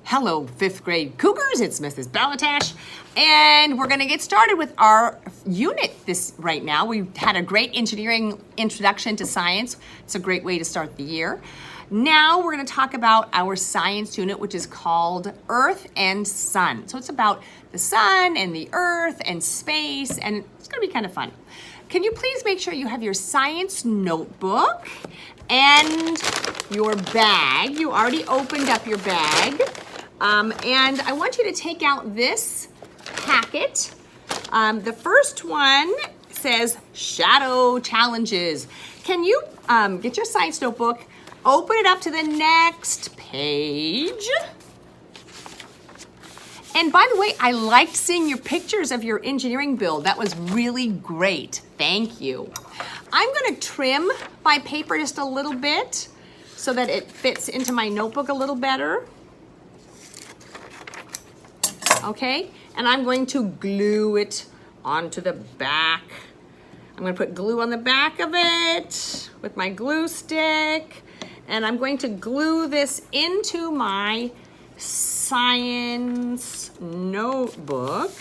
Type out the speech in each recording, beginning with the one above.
Hello, fifth grade Cougars. It's Mrs. Balatash, and we're going to get started with our unit right now. We've had a great engineering introduction to science. It's a great way to start the year. Now we're going to talk about our science unit, which is called Earth and Sun. So it's about the sun and the earth and space, and it's going to be kind of fun. Can you please make sure you have your science notebook and your bag? You already opened up your bag. And I want you to take out this packet. The first one says Shadow Challenges. Can you get your science notebook, open it up to the next page. And by the way, I liked seeing your pictures of your engineering build. That was really great. Thank you. I'm going to trim my paper just a little bit so that it fits into my notebook a little better. Okay, and I'm going to glue it onto the back. I'm going to put glue on the back of it with my glue stick, and I'm going to glue this into my science notebook.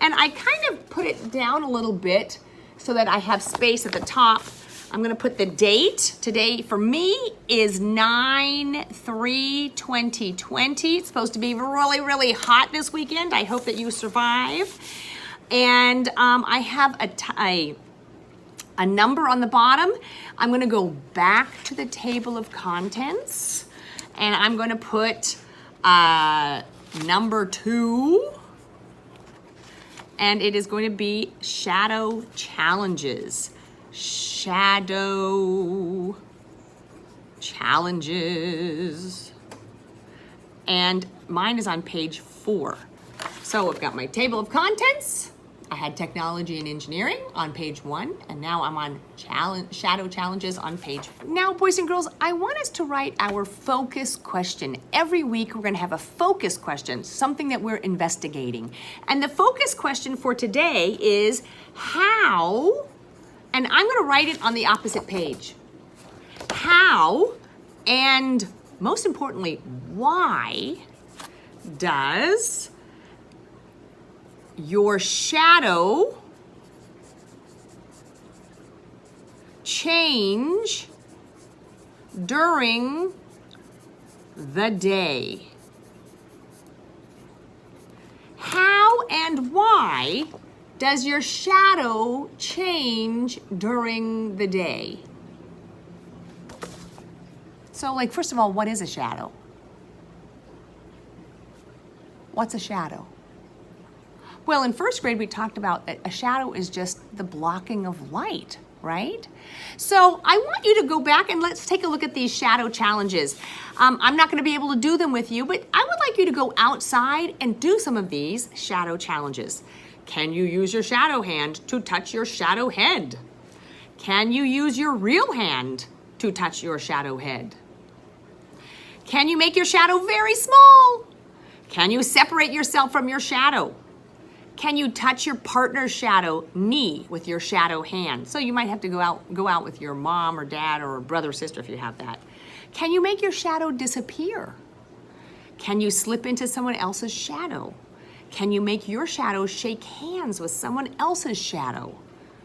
And I kind of put it down a little bit so that I have space at the top. I'm going to put the date. Today for me is 9/3/2020. It's supposed to be really, really hot this weekend. I hope that you survive. And I have a number on the bottom. I'm going to go back to the table of contents, and I'm going to put number 2. And it is going to be Shadow Challenges. Shadow Challenges. And mine is on page 4. So I've got my table of contents. I had technology and engineering on page 1, and now I'm on Shadow Challenges on page 4. Now, boys and girls, I want us to write our focus question. Every week we're going to have a focus question, something that we're investigating. And the focus question for today is how, and I'm going to write it on the opposite page. How, and most importantly, why does your shadow change during the day? How and why does your shadow change during the day? So, like, first of all, what is a shadow? What's a shadow? Well, in first grade, we talked about that a shadow is just the blocking of light, right? So I want you to go back and let's take a look at these shadow challenges. I'm not going to be able to do them with you, but I would like you to go outside and do some of these shadow challenges. Can you use your shadow hand to touch your shadow head? Can you use your real hand to touch your shadow head? Can you make your shadow very small? Can you separate yourself from your shadow? Can you touch your partner's shadow knee with your shadow hand? So you might have to go out with your mom or dad or brother or sister if you have that. Can you make your shadow disappear? Can you slip into someone else's shadow? Can you make your shadow shake hands with someone else's shadow?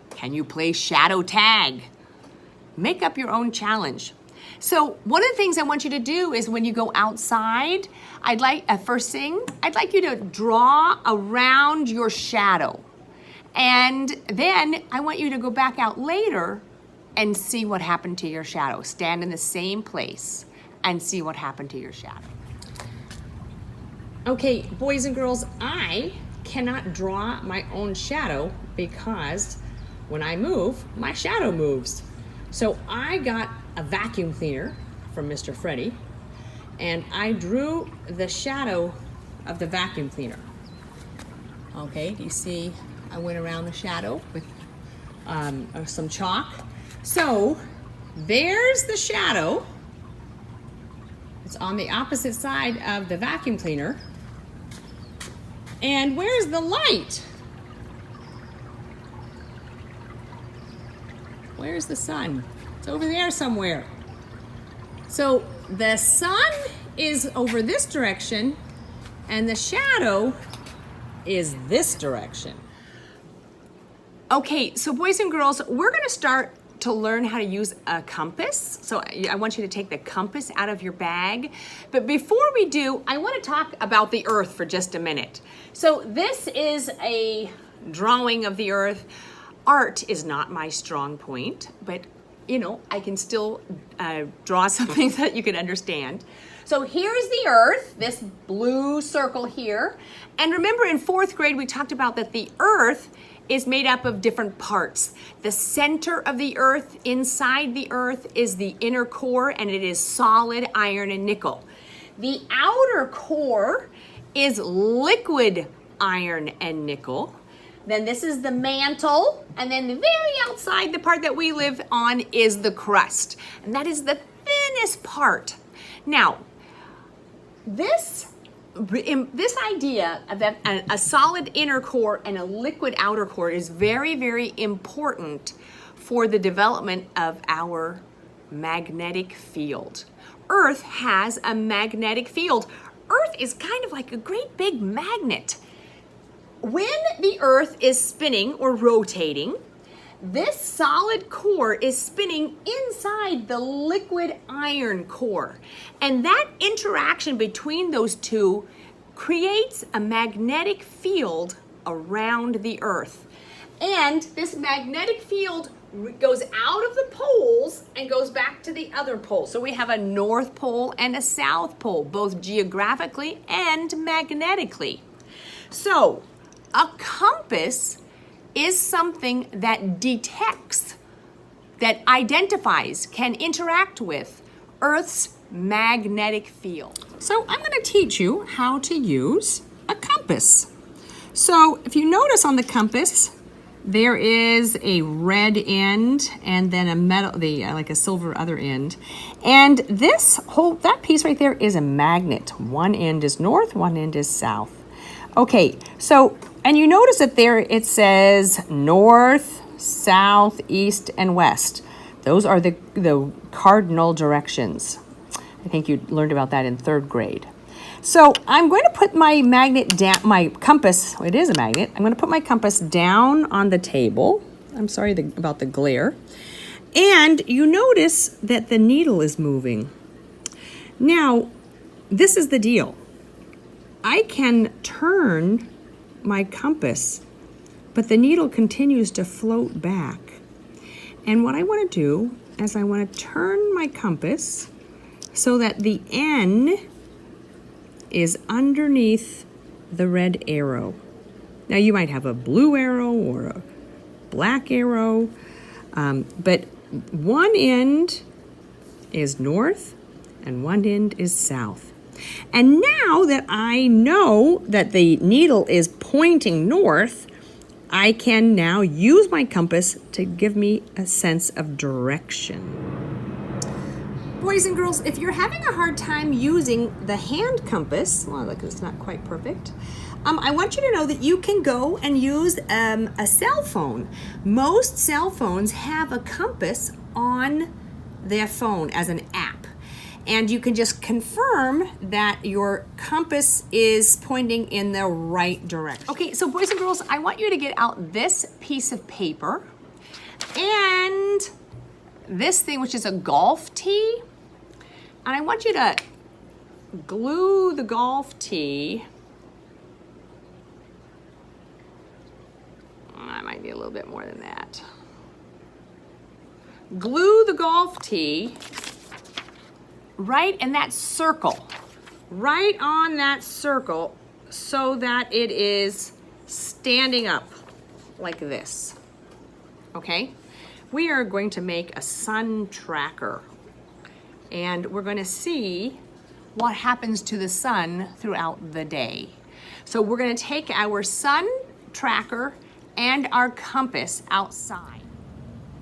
Can you play shadow tag? Make up your own challenge. So one of the things I want you to do is when you go outside, first thing, I'd like you to draw around your shadow. And then I want you to go back out later and see what happened to your shadow. Stand in the same place and see what happened to your shadow. Okay, boys and girls, I cannot draw my own shadow because when I move, my shadow moves. So I got a vacuum cleaner from Mr. Freddy, and I drew the shadow of the vacuum cleaner. Okay, do you see I went around the shadow with some chalk? So there's the shadow. It's on the opposite side of the vacuum cleaner. And where's the light? Where's the sun? It's over there somewhere. So the sun is over this direction, and the shadow is this direction. Okay, so boys and girls, we're gonna start to learn how to use a compass. So I want you to take the compass out of your bag. But before we do, I want to talk about the earth for just a minute. So this is a drawing of the earth. Art is not my strong point, but you know, I can still draw something that you can understand. So here's the earth, this blue circle here. And remember in 4th grade, we talked about that the earth is made up of different parts. The center of the earth, inside the earth, is the inner core, and it is solid iron and nickel. The outer core is liquid iron and nickel. Then this is the mantle, and then the very outside, the part that we live on, is the crust. And that is the thinnest part. Now, this idea of a solid inner core and a liquid outer core is very, very important for the development of our magnetic field. Earth has a magnetic field. Earth is kind of like a great big magnet. When the earth is spinning or rotating, this solid core is spinning inside the liquid iron core. And that interaction between those two creates a magnetic field around the earth. And this magnetic field goes out of the poles and goes back to the other pole. So we have a north pole and a south pole, both geographically and magnetically. So a compass is something that detects, that identifies, can interact with Earth's magnetic field. So I'm going to teach you how to use a compass. So if you notice on the compass, there is a red end and then a metal, like a silver other end. And that piece right there is a magnet. One end is north, one end is south. Okay, so, and you notice that there it says north, south, east, and west. Those are the cardinal directions. I think you learned about that in 3rd grade. So I'm going to put my magnet down, my compass, it is a magnet. I'm going to put my compass down on the table. I'm sorry about the glare. And you notice that the needle is moving. Now, this is the deal. I can turn my compass, but the needle continues to float back. And what I want to do is I want to turn my compass so that the N is underneath the red arrow. Now you might have a blue arrow or a black arrow, but one end is north and one end is south. And now that I know that the needle is pointing north, I can now use my compass to give me a sense of direction. Boys and girls, if you're having a hard time using the hand compass, well, look, it's not quite perfect. I want you to know that you can go and use a cell phone. Most cell phones have a compass on their phone as an app. And you can just confirm that your compass is pointing in the right direction. Okay, so boys and girls, I want you to get out this piece of paper and this thing, which is a golf tee. And I want you to glue the golf tee. I might need a little bit more than that. Glue the golf tee right in that circle, right on that circle, so that it is standing up like this, okay? We are going to make a sun tracker, and we're going to see what happens to the sun throughout the day. So we're going to take our sun tracker and our compass outside.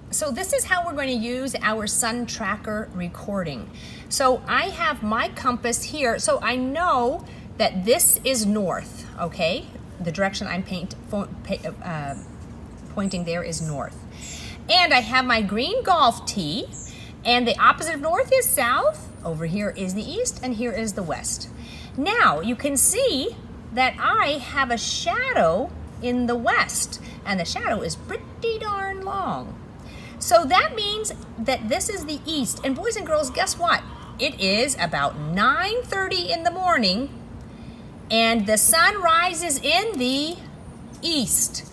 So this is how we're going to use our sun tracker recording. So I have my compass here, so I know that this is north, okay? The direction I'm pointing there is north. And I have my green golf tee, and the opposite of north is south, Over here is the east and here is the west. Now you can see that I have a shadow in the west, and the shadow is pretty darn long. So that means that this is the east. And boys and girls, guess what? It is about 9:30 in the morning, and the sun rises in the east,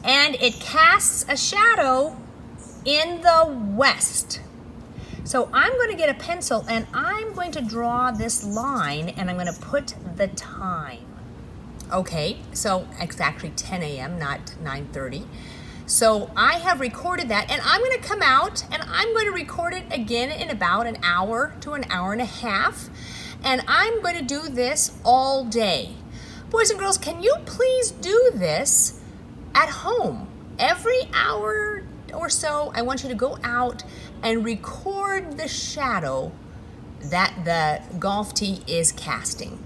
and it casts a shadow in the west. So I'm going to get a pencil and I'm going to draw this line, and I'm going to put the time. Okay, so it's actually 10 a.m., not 9:30. So I have recorded that, and I'm going to come out and I'm going to record it again in about an hour to an hour and a half. And I'm going to do this all day. Boys and girls, can you please do this at home? Every hour or so, I want you to go out and record the shadow that the golf tee is casting.